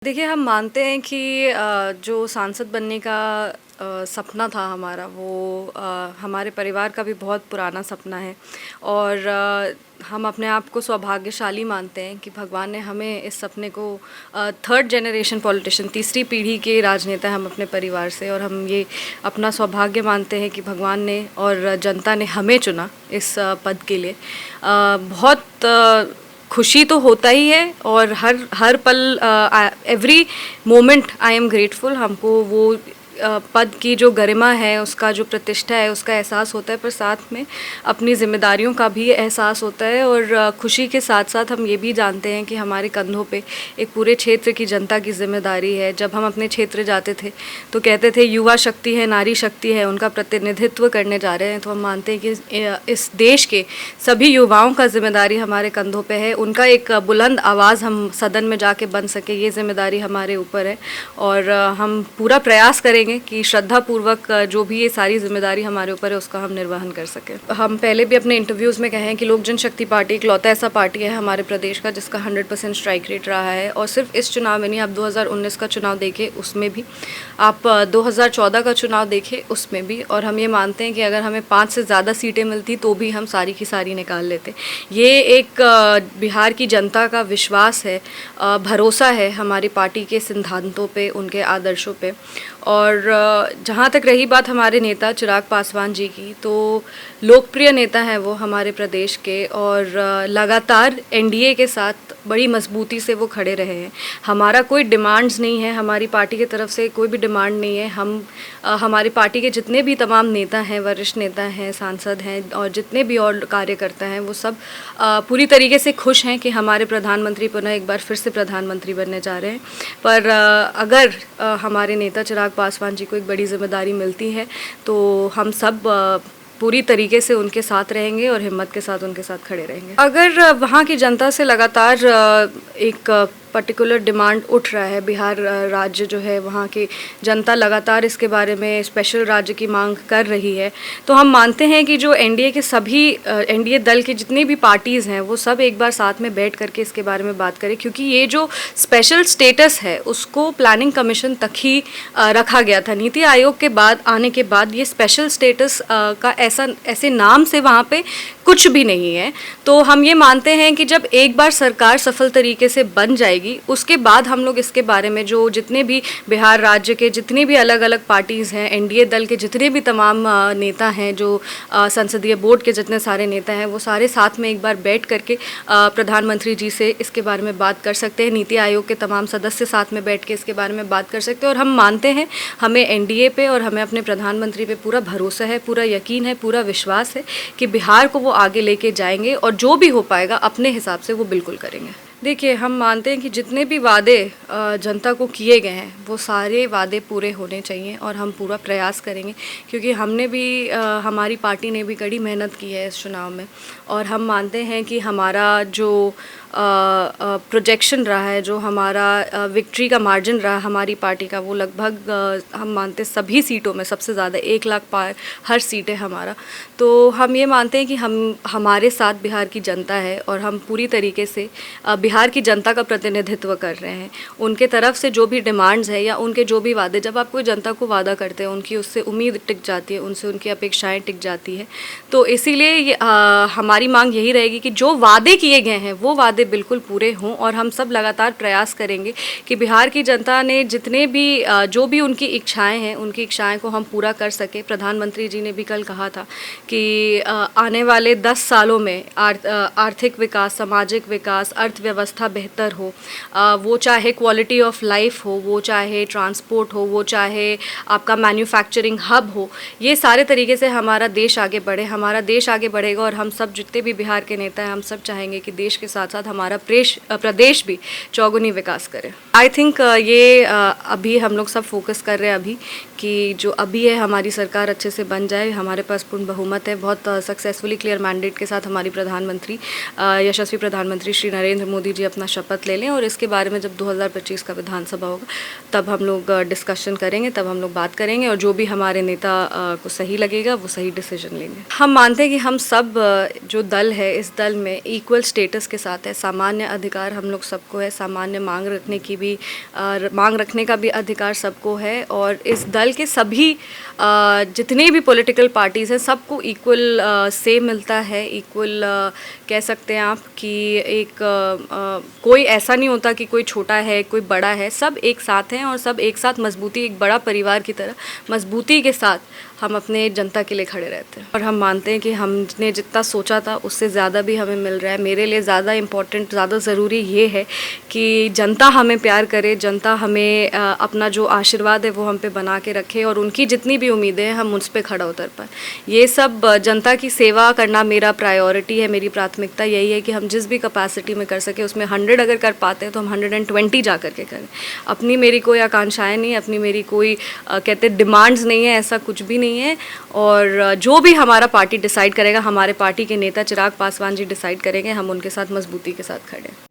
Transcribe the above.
देखिए, हम मानते हैं कि जो सांसद बनने का सपना था हमारा वो हमारे परिवार का भी बहुत पुराना सपना है और हम अपने आप को सौभाग्यशाली मानते हैं कि भगवान ने हमें इस सपने को थर्ड जनरेशन पॉलिटिशियन तीसरी पीढ़ी के राजनेता हैं हम अपने परिवार से और हम ये अपना सौभाग्य मानते हैं कि भगवान ने और जनता ने हमें चुना इस पद के लिए। बहुत खुशी तो होता ही है और हर पल every moment I am grateful. हमको वो पद की जो गरिमा है, उसका जो प्रतिष्ठा है, उसका एहसास होता है, पर साथ में अपनी जिम्मेदारियों का भी एहसास होता है और खुशी के साथ साथ हम ये भी जानते हैं कि हमारे कंधों पे एक पूरे क्षेत्र की जनता की जिम्मेदारी है। जब हम अपने क्षेत्र जाते थे तो कहते थे युवा शक्ति है, नारी शक्ति है, उनका प्रतिनिधित्व करने जा रहे हैं, तो हम मानते हैं कि इस देश के सभी युवाओं का जिम्मेदारी हमारे कंधों पे है। उनका एक बुलंद आवाज़ हम सदन में जाके बन सके, ये जिम्मेदारी हमारे ऊपर है और हम पूरा प्रयास करेंगे कि श्रद्धापूर्वक जो भी ये सारी जिम्मेदारी हमारे ऊपर है उसका हम निर्वहन कर सकें। हम पहले भी अपने इंटरव्यूज़ में कहे हैं कि लोक जनशक्ति पार्टी इकलौता ऐसा पार्टी है हमारे प्रदेश का जिसका 100% स्ट्राइक रेट रहा है और सिर्फ इस चुनाव में नहीं, आप 2019 का चुनाव देखें उसमें भी, आप 2014 का चुनाव देखें उसमें भी, और हम ये मानते हैं कि अगर हमें 5 से ज़्यादा सीटें मिलती तो भी हम सारी की सारी निकाल लेते। ये एक बिहार की जनता का विश्वास है, भरोसा है हमारी पार्टी के सिद्धांतों पे, उनके आदर्शों पे। और जहाँ तक रही बात हमारे नेता चिराग पासवान जी की, तो लोकप्रिय नेता हैं वो हमारे प्रदेश के और लगातार एनडीए के साथ बड़ी मजबूती से वो खड़े रहे हैं। हमारा कोई डिमांड्स नहीं है, हमारी पार्टी की तरफ से कोई भी डिमांड नहीं है। हम हमारी पार्टी के जितने भी तमाम नेता हैं, वरिष्ठ नेता हैं, सांसद हैं और जितने भी और कार्यकर्ता हैं, वो सब पूरी तरीके से खुश हैं कि हमारे प्रधानमंत्री पुनः एक बार फिर से प्रधानमंत्री बनने जा रहे हैं। पर अगर हमारे नेता चिराग पासवान जी को एक बड़ी जिम्मेदारी मिलती है तो हम सब पूरी तरीके से उनके साथ रहेंगे और हिम्मत के साथ उनके साथ खड़े रहेंगे। अगर वहाँ की जनता से लगातार एक पर्टिकुलर डिमांड उठ रहा है, बिहार राज्य जो है वहाँ की जनता लगातार इसके बारे में स्पेशल राज्य की मांग कर रही है, तो हम मानते हैं कि जो एनडीए के सभी एनडीए दल के जितनी भी पार्टीज़ हैं वो सब एक बार साथ में बैठ करके इसके बारे में बात करें, क्योंकि ये जो स्पेशल स्टेटस है उसको प्लानिंग कमीशन तक ही रखा गया था। नीति आयोग के बाद आने के बाद ये स्पेशल स्टेटस का ऐसे नाम से वहाँ पे कुछ भी नहीं है। तो हम ये मानते हैं कि जब एक बार सरकार सफल तरीके से बन जाएगी उसके बाद हम लोग इसके बारे में जो जितने भी बिहार राज्य के जितने भी अलग अलग पार्टीज़ हैं, एनडीए दल के जितने भी तमाम नेता हैं, जो संसदीय बोर्ड के जितने सारे नेता हैं, वो सारे साथ में एक बार बैठ करके प्रधानमंत्री जी से इसके बारे में बात कर सकते हैं। नीति आयोग के तमाम सदस्य साथ में बैठ के इसके बारे में बात कर सकते हैं और हम मानते हैं, हमें एनडीए पे और हमें अपने प्रधानमंत्री पे पूरा भरोसा है, पूरा यकीन है, पूरा विश्वास है कि बिहार को वो आगे लेके जाएंगे और जो भी हो पाएगा अपने हिसाब से वो बिल्कुल करेंगे। देखिए, हम मानते हैं कि जितने भी वादे जनता को किए गए हैं वो सारे वादे पूरे होने चाहिए और हम पूरा प्रयास करेंगे, क्योंकि हमने भी हमारी पार्टी ने भी कड़ी मेहनत की है इस चुनाव में और हम मानते हैं कि हमारा जो प्रोजेक्शन रहा है, जो हमारा विक्ट्री का मार्जिन रहा हमारी पार्टी का, वो लगभग हम मानते हैं सभी सीटों में सबसे ज़्यादा 1 लाख पार हर सीट है हमारा। तो हम ये मानते हैं कि हमारे साथ बिहार की जनता है और हम पूरी तरीके से बिहार की जनता का प्रतिनिधित्व कर रहे हैं। उनके तरफ से जो भी डिमांड्स है या उनके जो भी वादे, जब आप कोई जनता को वादा करते हैं उनकी उससे उम्मीद टिक जाती है, उनसे उनकी अपेक्षाएँ टिक जाती है। तो इसीलिए हमारी मांग यही रहेगी कि जो वादे किए गए हैं वो वादे बिल्कुल पूरे हों और हम सब लगातार प्रयास करेंगे कि बिहार की जनता ने जितने भी जो भी उनकी इच्छाएं हैं, उनकी इच्छाएं को हम पूरा कर सके। प्रधानमंत्री जी ने भी कल कहा था कि आने वाले 10 सालों में आर्थिक विकास, सामाजिक विकास, अर्थव्यवस्था बेहतर हो, वो चाहे क्वालिटी ऑफ लाइफ हो, वो चाहे ट्रांसपोर्ट हो, वो चाहे आपका मैन्युफैक्चरिंग हब हो, ये सारे तरीके से हमारा देश आगे बढ़े। हमारा देश आगे बढ़ेगा और हम सब जितने भी बिहार के नेता हैं, हम सब चाहेंगे कि देश के साथ साथ हमारा प्रदेश भी चौगुनी विकास करे। आई थिंक ये अभी हम लोग सब फोकस कर रहे हैं अभी कि जो अभी है हमारी सरकार अच्छे से बन जाए। हमारे पास पूर्ण बहुमत है, बहुत सक्सेसफुली क्लियर मैंडेट के साथ हमारी प्रधानमंत्री यशस्वी प्रधानमंत्री श्री नरेंद्र मोदी जी अपना शपथ ले लें और इसके बारे में जब 2025 का विधानसभा होगा तब हम लोग डिस्कशन करेंगे, तब हम लोग बात करेंगे और जो भी हमारे नेता को सही लगेगा वो सही डिसीजन लेंगे। हम मानते हैं कि हम सब जो दल है इस दल में इक्वल स्टेटस के साथ है, सामान्य अधिकार हम लोग सबको है, सामान्य मांग रखने का भी अधिकार सबको है। और इस दल के सभी जितने भी पॉलिटिकल पार्टीज़ हैं सबको इक्वल से मिलता है, इक्वल कह सकते हैं आप कि एक कोई ऐसा नहीं होता कि कोई छोटा है कोई बड़ा है, सब एक साथ हैं और सब एक साथ मजबूती, एक बड़ा परिवार की तरह मजबूती के साथ हम अपने जनता के लिए खड़े रहते हैं। और हम मानते हैं कि हमने जितना सोचा था उससे ज़्यादा भी हमें मिल रहा है। मेरे लिए ज़्यादा इम्पोर्टेंट, ज़्यादा ज़रूरी ये है कि जनता हमें प्यार करे, जनता हमें अपना जो आशीर्वाद है वो हम पे बना के रखे और उनकी जितनी भी उम्मीदें हैं हम उस पर खड़ा उतर पाए। ये सब जनता की सेवा करना मेरा प्रायोरिटी है, मेरी प्राथमिकता यही है कि हम जिस भी कैपेसिटी में कर सके उसमें 100 अगर कर पाते हैं तो हम 120 जा कर के करें। अपनी मेरी कोई आकांक्षाएं नहीं, अपनी मेरी कोई कहते डिमांड्स नहीं है, ऐसा कुछ भी नहीं है। और जो भी हमारा पार्टी डिसाइड करेगा, हमारे पार्टी के नेता चिराग पासवान जी डिसाइड करेंगे, हम उनके साथ मजबूती के साथ खड़े हैं।